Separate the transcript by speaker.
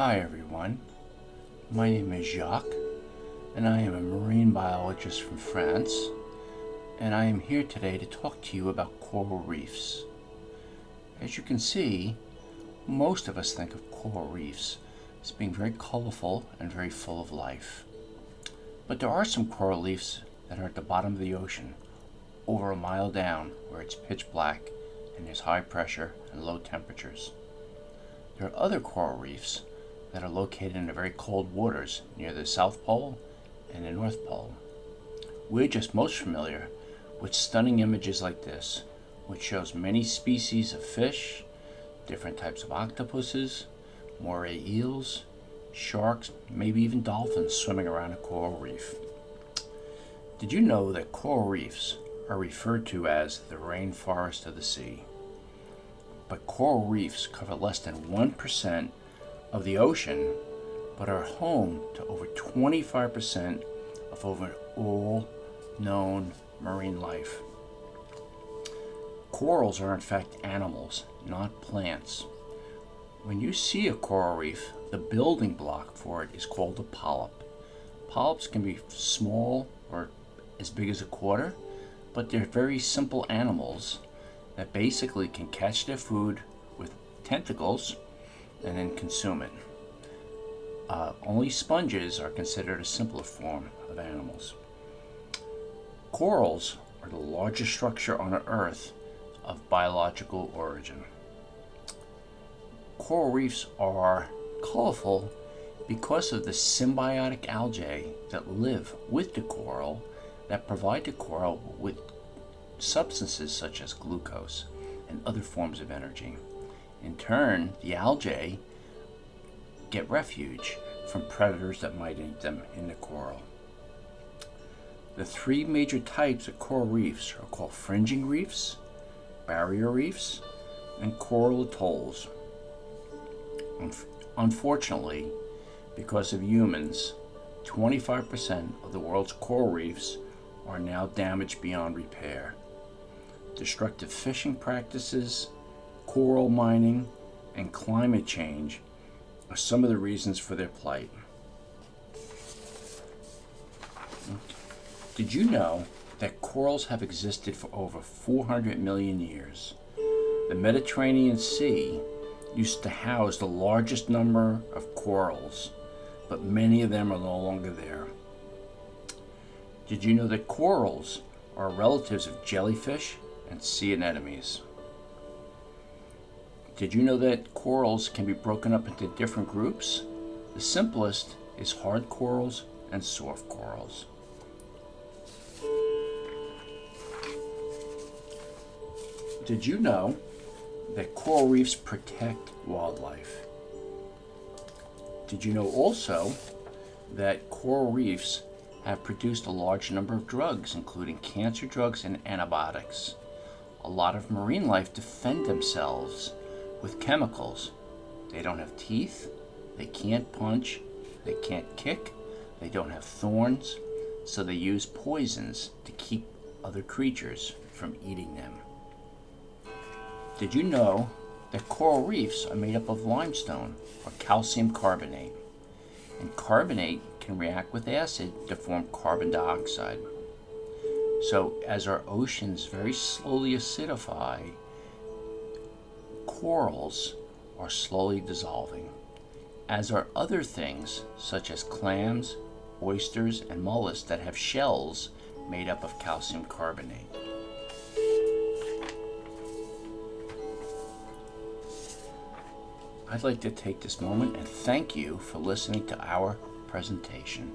Speaker 1: Hi everyone, my name is Jacques and I am a marine biologist from France, and I am here today to talk to you about coral reefs. As you can see, most of us think of coral reefs as being very colorful and very full of life. But there are some coral reefs that are at the bottom of the ocean, over a mile down, where it's pitch black and there's high pressure and low temperatures. There are other coral reefs that are located in the very cold waters near the South Pole and the North Pole. We're just most familiar with stunning images like this, which shows many species of fish, different types of octopuses, moray eels, sharks, maybe even dolphins swimming around a coral reef. Did you know that coral reefs are referred to as the rainforest of the sea? But coral reefs cover less than 1% of the ocean, but are home to over 25% of over all known marine life. Corals are in fact animals, not plants. When you see a coral reef, the building block for it is called a polyp. Polyps can be small or as big as a quarter, but they're very simple animals that basically can catch their food with tentacles and then consume it. Only sponges are considered a simpler form of animals. Corals are the largest structure on Earth of biological origin. Coral reefs are colorful because of the symbiotic algae that live with the coral that provide the coral with substances such as glucose and other forms of energy. In turn, the algae get refuge from predators that might eat them in the coral. The three major types of coral reefs are called fringing reefs, barrier reefs, and coral atolls. Unfortunately, because of humans, 25% of the world's coral reefs are now damaged beyond repair. Destructive fishing practices, coral mining, and climate change are some of the reasons for their plight. Did you know that corals have existed for over 400 million years? The Mediterranean Sea used to house the largest number of corals, but many of them are no longer there. Did you know that corals are relatives of jellyfish and sea anemones? Did you know that corals can be broken up into different groups? The simplest is hard corals and soft corals. Did you know that coral reefs protect wildlife? Did you know also that coral reefs have produced a large number of drugs, including cancer drugs and antibiotics? A lot of marine life defend themselves with chemicals. They don't have teeth, they can't punch, they can't kick, they don't have thorns, so they use poisons to keep other creatures from eating them. Did you know that coral reefs are made up of limestone or calcium carbonate? And carbonate can react with acid to form carbon dioxide. So as our oceans very slowly acidify, corals are slowly dissolving, as are other things such as clams, oysters, and mollusks that have shells made up of calcium carbonate. I'd like to take this moment and thank you for listening to our presentation.